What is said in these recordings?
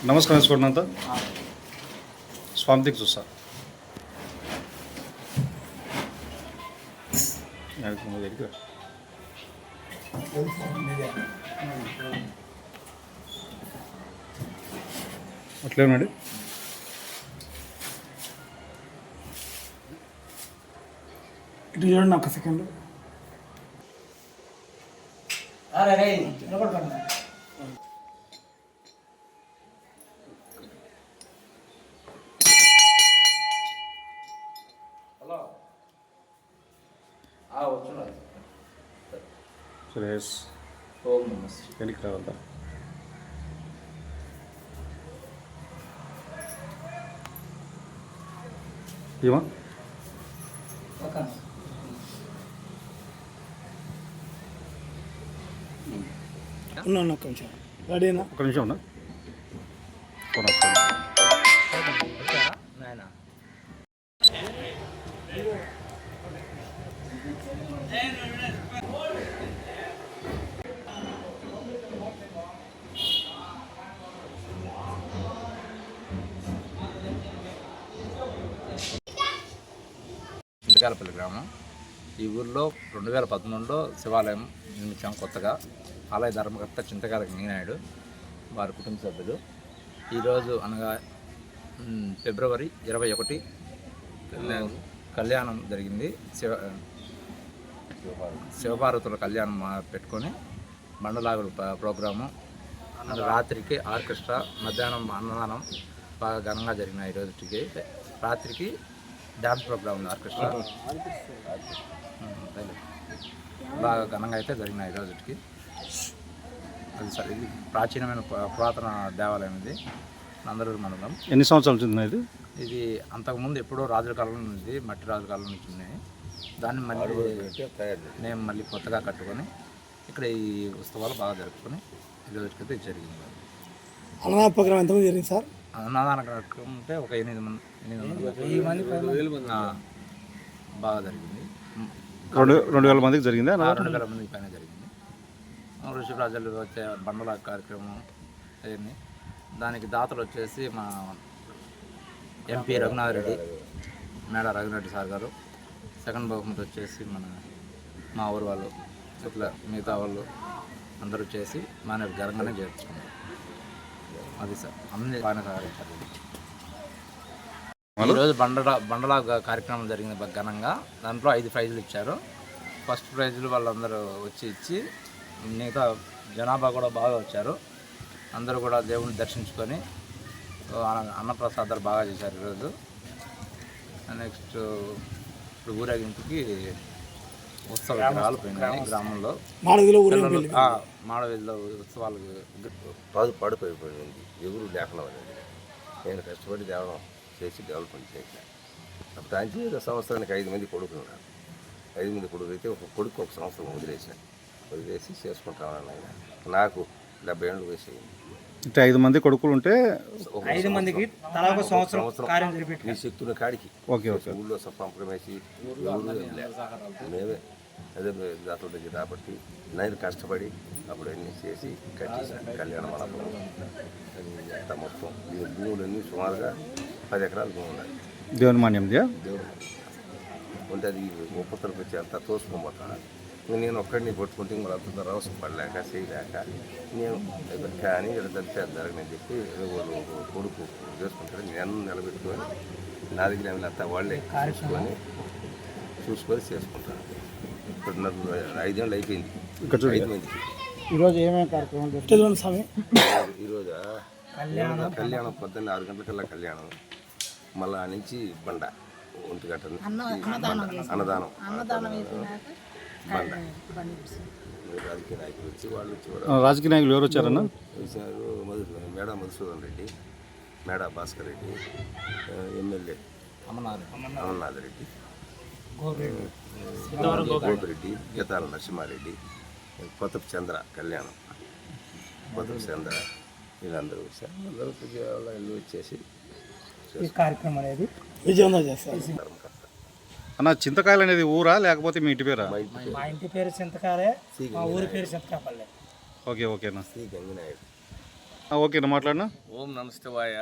ನಮಸ್ಕಾರ ಸ್ವಾಮಿ ಸ್ವಾಮಿಗೆ చూసా అట్లే ఉన్నాడు ఇటు చూడండి ఒక సెకండ్. సురేష్ ఎన్నికి రావాలా ఏమా ఉన్నా కొంచెం రెడీనా? ఒక నిమిషం ఉన్నా చింతకాయలపల్లి గ్రామం. ఈ ఊరిలో 2013లో శివాలయం నిర్మించాం కొత్తగా. ఆలయ ధర్మకర్త చింతకాయల గంగినాయుడు వారి కుటుంబ సభ్యులు. ఈరోజు అనగా ఫిబ్రవరి 21 కళ్యాణం జరిగింది. శివపార్వతుల కళ్యాణం పెట్టుకొని బండలాగుడు ప్రోగ్రాము, రాత్రికి ఆర్కెస్ట్రా, మధ్యాహ్నం అన్నదానం బాగా ఘనంగా జరిగినాయి. ఈరోజుకి రాత్రికి డ్యాన్స్ ప్రోగ్రామ్ ఉంది, ఆర్కెస్ట్రా బాగా ఘనంగా అయితే జరిగినాయి ఈరోజుకి. అది సరే, ఇది ప్రాచీనమైన పురాతన దేవాలయం. ఇది నందలూరు మండలం. ఎన్ని సంవత్సరాలు చెందిన ఇది? ఇది అంతకుముందు ఎప్పుడో రాజుల కాలం నుంచి, మట్టి రాజుల కాలం నుంచి ఉన్నాయి. దాన్ని మేము మళ్ళీ కొత్తగా కట్టుకొని ఇక్కడ ఈ ఉత్సవాలు బాగా జరుపుకొని ఈరోజుకైతే జరిగింది. అన్నదాన ప్రోగ్రామ్ ఎంతమంది జరిగింది సార్? అన్నదాన కార్యక్రమం అంటే ఒక 8 మంది బాగా జరిగింది. 2,000 మందికి జరిగిందా? 2,000 మందికి పైన జరిగింది. ఋషిరాజులు వచ్చే బండల కార్యక్రమం అవన్నీ. దానికి దాతలు వచ్చేసి మా ఎంపీ రఘునాథ్ రెడ్డి, మేడ రఘునాథ్ సార్ గారు. సెకండ్ బహుమతి వచ్చేసి మా ఊరు వాళ్ళు, ఇట్లా మిగతా వాళ్ళు అందరూ చేసి మన ఘనంగానే చేర్చుకున్నారు. అది సార్, అన్ని బాగానే సహకరించారు. ఈరోజు బండల కార్యక్రమం జరిగింది ఘనంగా. దాంట్లో 5 ప్రైజులు ఇచ్చారు. ఫస్ట్ ప్రైజులు వాళ్ళందరూ ఇచ్చి మిగతా జనాభా కూడా బాగా వచ్చారు. అందరూ కూడా దేవుడిని దర్శించుకొని అన్నప్రసాదాలు బాగా చేశారు ఈరోజు. నెక్స్ట్ ఇప్పుడు ఊరేగింపుకి ఉత్సవ విగ్రహాలు పోయినాయి గ్రామంలో. మాడవీధిలో ఉత్సవాలకు పడిపోయిపోయింది, ఎవరు లేకుండా అనేది. నేను కష్టపడి చేసి డెవలప్మెంట్ చేశాను. అప్పుడు దానికి సంవత్సరానికి 5 మంది కొడుకులు ఉన్నారు. 5 మంది కొడుకు అయితే ఒక కొడుకు ఒక సంవత్సరం వదిలేసి చేసుకుంటామని. నాకు 70 ఏళ్ళు వయసు. అంటే 5 మంది కొడుకులు ఉంటే 5 మందికి తలా ఒక సంవత్సరం మీ శక్తుల కాడికి ఊళ్ళో పంపకం వేసి మేమే అదే దాంట్లో దగ్గర కాబట్టి నేను కష్టపడి అప్పుడు అన్నీ చేసి కట్టేసాను కళ్యాణ మండపం. అది అంతా మొత్తం ఈ భూములన్నీ సుమారుగా 10 ఎకరాలు భూమి ఉన్నాయి. దేవుని మాన్యం ఉంటే అది ఒప్పతలకు వచ్చి అంతా తోసుకుపోతాను. నేను ఒక్కడిని కొట్టుకుంటే మరి అంత రవసం పడలేక చేయలేక నేను కానీ ఇదంతా జరగని చెప్పి కొడుకు చేసుకుంటారు. నేను నిలబెట్టుకొని నా దగ్గర అంతా వాళ్ళే చూసుకొని చేసుకుంటాను. ఇప్పుడు నాకు 5 ఏళ్ళు అయిపోయింది. 5 మందికి ఈరోజు ఏమేమి కార్యక్రమాలు జరుగుతుంది స్వామి? ఈరోజు కళ్యాణం పొద్దున్న 6 గంటలకల్లా కళ్యాణం, మళ్ళా నుంచి బండ 1 గంట అన్నదానం బండ. రాజకీయ నాయకులు వచ్చి వాళ్ళు వచ్చి కూడా రాజకీయ నాయకులు ఎవరు వచ్చారన్నా? వచ్చారు. మేడా మధుసూదన్ రెడ్డి, మేడా భాస్కర్ రెడ్డి, ఎమ్మెల్యే అమర్నాథ్ రెడ్డి, గోపిరెడ్డి, గీతాల నరసింహారెడ్డి, కొత్తపు చంద్ర కళ్యాణం, కొత్తపు చంద్ర, వీళ్ళందరూ వచ్చారు. అందరూ ఇల్లు వచ్చేసి ఈ కార్యక్రమం అనేది విజయవంతం చేస్తారు. అన్న చింతకాయలు అనేది ఊరా లేకపోతే మీ ఇంటి పేరా? మా ఇంటి పేరు చింతకారే, మా ఊరి పేరు చింతకాపల్లె. ఓకే ఓకేనా, శ్రీ గంగినాయుడు. ఓకేనా మాట్లాడినా. ఓం నమస్తేవాయ.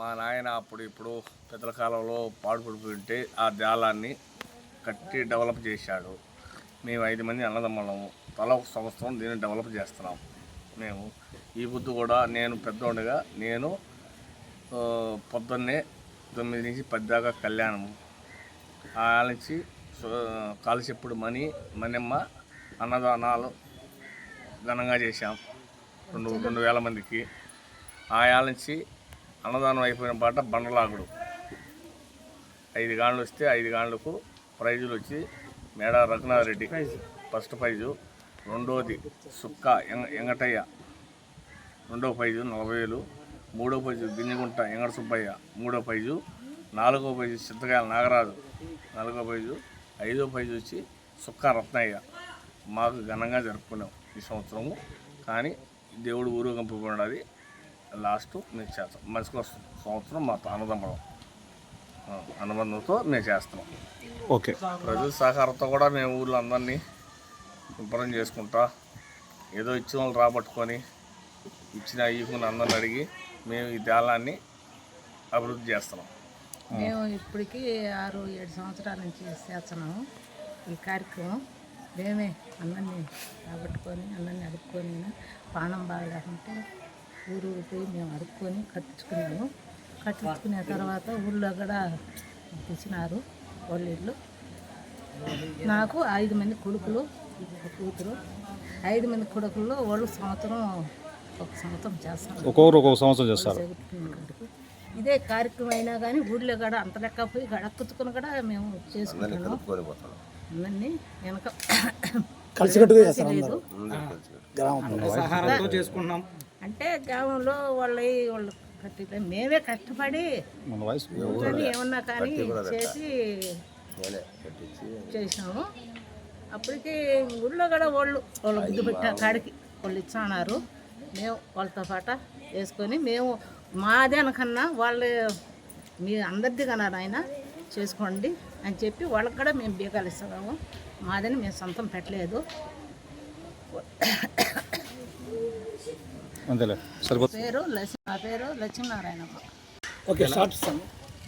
మా నాయన ఇప్పుడు పెద్దల కాలంలో పాడుపడిపోయి ఉంటే ఆ జాలాన్ని కట్టి డెవలప్ చేశాడు. మేము 5 మంది అన్నదమ్ములము, తల ఒక సంవత్సరం దీన్ని డెవలప్ చేస్తున్నాం. మేము ఈ బుద్ధి కూడా నేను పెద్దోడిగా నేను పొద్దున్నే 9 నుంచి 10 దాకా కళ్యాణము, ఆ నుంచి కాలచెప్పుడు మనిమ్మ అన్నదానాలు ఘనంగా చేశాం 2,000 మందికి. ఆ నుంచి అన్నదానం అయిపోయిన పాట బండలాగుడు 5 గాండ్లు వస్తే 5 గాండ్లకు ప్రైజులు వచ్చి మేడా రఘునాథ్ రెడ్డి ఫస్ట్ ప్రైజు, రెండోది సుక్క ఎంగటయ్య రెండో ప్రైజు 40,000, మూడో ప్రైజు గిన్నెగుంట ఎంగడ సుబ్బయ్య మూడో ప్రైజు, 4వ ప్రైజు చింతకాయల నాగరాజు 4వ ప్రైజు, 5వ ప్రైజు వచ్చి సుక్క రత్నయ్య. మాకు ఘనంగా జరుపుకున్నాం ఈ సంవత్సరము. కానీ దేవుడు ఊరేగింపబడినది లాస్ట్ మేము చేస్తాం. మనిషికి సంవత్సరం మా అనుబంధంతో మేము చేస్తున్నాం. ఓకే, ప్రజల సహకారంతో కూడా మేము ఊళ్ళో అందరినీ శుభ్రం చేసుకుంటా, ఏదో ఇచ్చిన వాళ్ళు రాబట్టుకొని ఇచ్చిన ఈకుని అందరిని అడిగి మేము ఈ దేవాలయాన్ని అభివృద్ధి చేస్తున్నాం. మేము ఇప్పటికీ 6-7 సంవత్సరాల నుంచి చేస్తున్నాము ఈ కార్యక్రమం. మేమే అందరినీ రాబట్టుకొని అందరినీ అడుక్కొని, పానం బాగలేకుంటే ఊరు పోయి మేము అడుక్కొని కట్టించుకున్నాము. కట్టించుకున్న తర్వాత ఊళ్ళో కూడా తెచ్చినారు వాళ్ళ ఇల్లు. నాకు 5 మంది కొడుకులు, ఒక కూతురు. 5 మంది కొడుకుల్లో వాళ్ళు ఒక సంవత్సరం చేస్తారు. ఒక్కొక్కరు ఒక్కొక్క సంవత్సరం చేస్తారు. ఇదే కార్యక్రమం అయినా కానీ ఊళ్ళో కూడా అంత లెక్క పోయి గడక్కుతుకుని కూడా మేము చేసుకుంటున్నాం. అందరినీ వెనక కలిసికట్టుగా చేసుకున్నాం. అంటే గ్రామంలో వాళ్ళు కట్టి మేమే కష్టపడి ఏమన్నా కానీ చేసి చేసినాము. అప్పటికి ఊళ్ళో కూడా వాళ్ళు బుద్ధి పెట్టిన కాడికి వాళ్ళు ఇచ్చన్నారు. మేము వాళ్ళతో పాట వేసుకొని మేము మాదే అనకన్నా వాళ్ళు మీ అందరిది కన్నా ఆయన చేసుకోండి అని చెప్పి వాళ్ళకి కూడా మేము బీగాలు ఇస్తున్నాము. మాదని మేము సొంతం పెట్టలేదు. అంతేలే సరిపోతుంది. నా పేరు లక్ష్మీనారాయణమ్మ. ఓకే, స్టార్ట్ ఇస్తాను.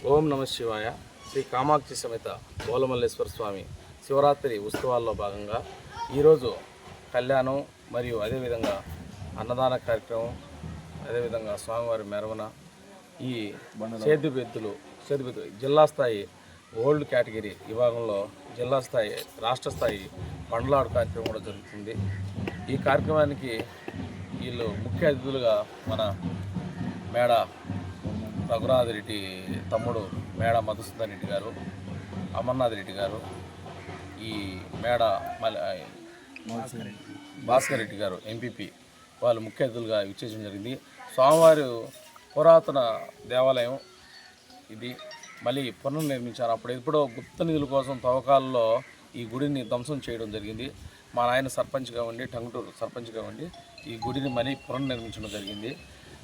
ఓం నమ శివాయ. శ్రీ కామాక్షి సమేత బోలమల్లేశ్వర స్వామి శివరాత్రి ఉత్సవాల్లో భాగంగా ఈరోజు కళ్యాణం మరియు అదేవిధంగా అన్నదాన కార్యక్రమం, అదేవిధంగా స్వామివారి మెరవన, ఈ చేతిబెత్తులు జిల్లా స్థాయి ఓల్డ్ కేటగిరీ విభాగంలో జిల్లా స్థాయి రాష్ట్ర స్థాయి బండ్లాడు కార్యక్రమం కూడా జరుగుతుంది. ఈ కార్యక్రమానికి వీళ్ళు ముఖ్య అతిథులుగా మన మేడ రఘునాథ్ రెడ్డి తమ్ముడు మేడ మధుసూదన్ రెడ్డి గారు, అమర్నాథ్ రెడ్డి గారు, ఈ మేడ భాస్కర్ రెడ్డి గారు ఎంపీపీ వాళ్ళు ముఖ్య అతిథులుగా విచ్చేయడం జరిగింది. స్వామివారి పురాతన దేవాలయం ఇది, మళ్ళీ పునర్నిర్మించారు. అప్పుడు ఎప్పుడో గుప్త నిధుల కోసం తవ్వకాల్లో ఈ గుడిని ధ్వంసం చేయడం జరిగింది. మా నాయన సర్పంచ్గా ఉండి, టంగుటూరు సర్పంచ్గా ఉండి ఈ గుడిని మళ్ళీ పునర్నిర్మించడం జరిగింది.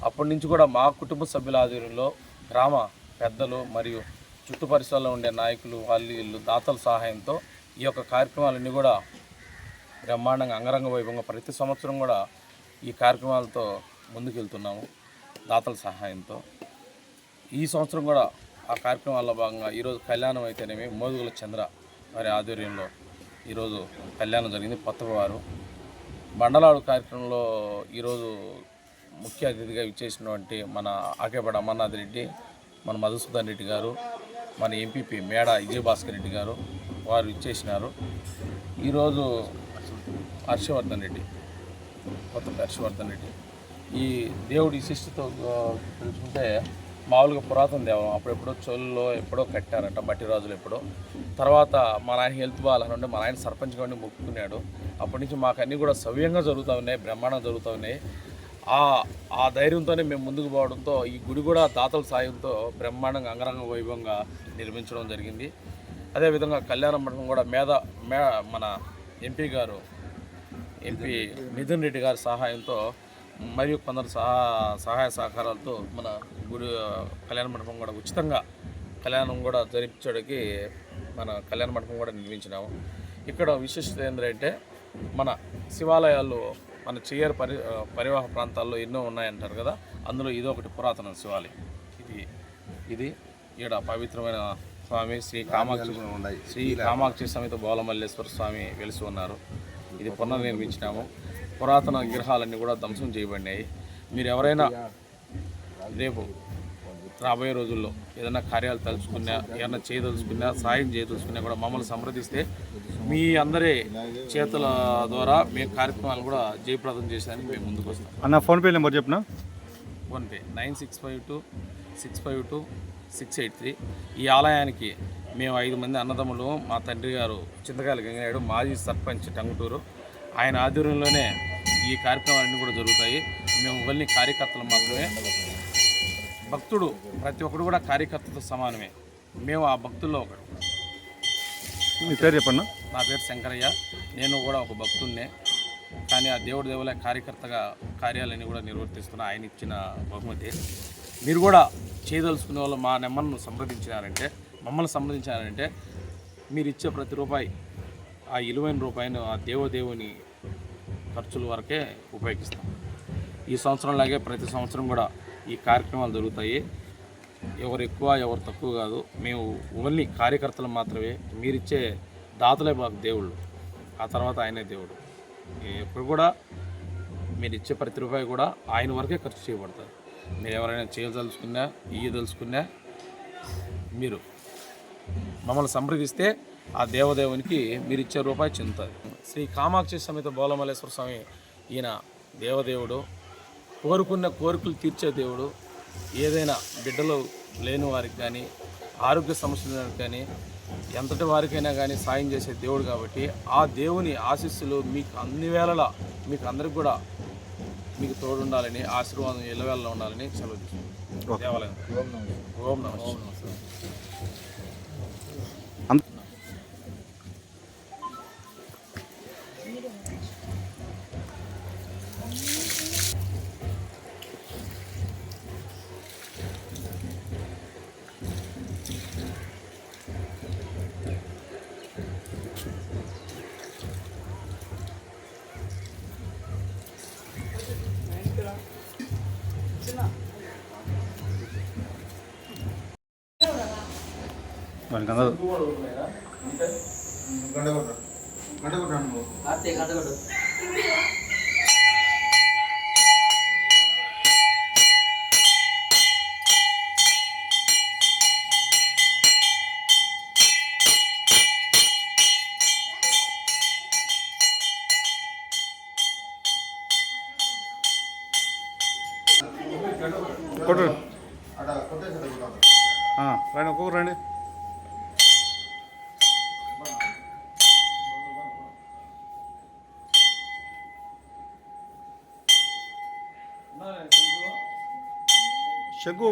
అప్పటి నుంచి కూడా మా కుటుంబ సభ్యుల ఆధ్వర్యంలో గ్రామ పెద్దలు మరియు చుట్టు పరిసరాల్లో ఉండే నాయకులు వీళ్ళు దాతల సహాయంతో ఈ యొక్క కార్యక్రమాలన్నీ కూడా బ్రహ్మాండంగా అంగరంగ వైభవంగా ప్రతి సంవత్సరం కూడా ఈ కార్యక్రమాలతో ముందుకెళ్తున్నాము దాతల సహాయంతో. ఈ సంవత్సరం కూడా ఆ కార్యక్రమాల్లో భాగంగా ఈరోజు కళ్యాణం అయితేనేమి మోదుగుల చంద్ర వారి ఆధ్వర్యంలో ఈరోజు కళ్యాణం జరిగింది. కొత్తవారు బండలాడు కార్యక్రమంలో ఈరోజు ముఖ్య అతిథిగా ఇచ్చేసినటువంటి మన ఆకేపడ అమర్నాథ్ రెడ్డి, మన మధుసూదన్ రెడ్డి గారు, మన ఎంపీపీ మేడ విజయభాస్కర్ రెడ్డి గారు వారు ఇచ్చేసినారు. ఈరోజు హర్షవర్ధన్ రెడ్డి కొత్త హర్షవర్ధన్ రెడ్డి. ఈ దేవుడి విశిష్టతో తెలుసుకుంటే మామూలుగా పురాతన దేవాలయం, అప్పుడెప్పుడో చోళ్ళలో ఎప్పుడో కట్టారంట, బట్టి రాజులు ఎప్పుడో. తర్వాత మా నాయన హెల్త్ బాగాలంటే మా నాయన సర్పంచ్గా ఉండి మొక్కుకున్నాడు. అప్పటి నుంచి మాకు అన్నీ కూడా సవ్యంగా జరుగుతూ ఉన్నాయి, బ్రహ్మాండంగా జరుగుతూ ఉన్నాయి. ఆ ధైర్యంతోనే మేము ముందుకు పోవడంతో ఈ గుడి కూడా దాతల సాయంతో బ్రహ్మాండంగా అంగరంగ వైభవంగా నిర్మించడం జరిగింది. అదేవిధంగా కళ్యాణ మండపం కూడా మన ఎంపీ మిథున్ రెడ్డి గారి సహాయంతో మరియు కొందరు సహాయ సహకారాలతో మన గుడి కళ్యాణ మండపం కూడా ఉచితంగా కళ్యాణం కూడా జరిపించడానికి మన కళ్యాణ మండపం కూడా నిర్మించినాము. ఇక్కడ విశిష్టత ఏంటంటే మన శివాలయాలు మన చెయ్యరు పరివాహ ప్రాంతాల్లో ఎన్నో ఉన్నాయంటారు కదా, అందులో ఇది ఒకటి పురాతన శివాలయం. ఇది ఈడ పవిత్రమైన స్వామి శ్రీ కామాక్షి సమేత బోలమల్లేశ్వర స్వామి వెలిసి ఉన్నారు. ఇది పునర్నిర్మించినాము. పురాతన విగ్రహాలన్నీ కూడా ధ్వంసం చేయబడినాయి. మీరు ఎవరైనా రేపు రాబోయే రోజుల్లో ఏదైనా కార్యాలు తలుచుకున్నా, ఏదైనా చేయదలుచుకున్నా, సాయం చేయదలుచుకున్నా కూడా మమ్మల్ని సంప్రదిస్తే మీ అందరి చేతుల ద్వారా మేము కార్యక్రమాలు కూడా జయప్రదం చేసేదానికి మేము ముందుకు వస్తాం. అన్న ఫోన్పే నెంబర్ చెప్పిన. ఫోన్పే 9652652683. ఈ ఆలయానికి మేము 5 మంది అన్నదమ్ములు, మా తండ్రి గారు చింతకాయల గంగనాయుడు మాజీ సర్పంచ్ టంగుటూరు, ఆయన ఆధ్వర్యంలోనే ఈ కార్యక్రమాలన్నీ కూడా జరుగుతాయి. మేము ఓన్లీ కార్యకర్తలు మాత్రమే. భక్తుడు ప్రతి ఒక్కరు కూడా కార్యకర్తతో సమానమే. మేము ఆ భక్తుల్లో ఒకడు. మీ పేరు చెప్పన్నా. నా పేరు శంకరయ్య. నేను కూడా ఒక భక్తుడినే, కానీ ఆ దేవుడి దేవులే కార్యకర్తగా కార్యాలన్నీ కూడా నిర్వర్తిస్తున్నా. ఆయన ఇచ్చిన బహుమతి. మీరు కూడా చేయదలుచుకునే వాళ్ళు మా నెంబర్ను మమ్మల్ని సంప్రదించారంటే మీరు ఇచ్చే ప్రతి రూపాయి, ఆ విలువైన రూపాయిని ఆ దేవుని ఖర్చుల వరకే ఉపయోగిస్తాం. ఈ సంవత్సరంలాగే ప్రతి సంవత్సరం కూడా ఈ కార్యక్రమాలు జరుగుతాయి. ఎవరు ఎక్కువ ఎవరు తక్కువ కాదు, మేము ఓన్లీ కార్యకర్తలు మాత్రమే. మీరిచ్చే దాతలే మాకు దేవుళ్ళు, ఆ తర్వాత ఆయనే దేవుడు. ఎప్పుడు కూడా మీరు ఇచ్చే ప్రతి రూపాయి కూడా ఆయన వరకే ఖర్చు చేయబడతారు. మీరు ఎవరైనా చేయదలుచుకున్నా, ఇయ్యదలుచుకున్నా మీరు మమ్మల్ని సంప్రదిస్తే ఆ దేవదేవునికి మీరు ఇచ్చే రూపాయి చెందుతుంది. శ్రీ కామాక్షి సమేత బోలమల్లేశ్వర స్వామి ఈయన దేవదేవుడు, కోరుకున్న కోరికలు తీర్చే దేవుడు. ఏదైనా బిడ్డలు లేని వారికి కానీ, ఆరోగ్య సమస్యలు కానీ, ఎంతటి వారికైనా కానీ సాయం చేసే దేవుడు కాబట్టి ఆ దేవుని ఆశీస్సులు మీకు అన్ని వేళలా మీకు అందరికి కూడా మీకు తోడుండాలని, ఆశీర్వాదం ఎల్లవేళలో ఉండాలని సెలవు తీసుకుంటాం. దేవాలయం. ఓం నమః శివాయ. వానికి అందదు. కొట్టు రండి, ఒక్కొక్కరు రండి. శంకు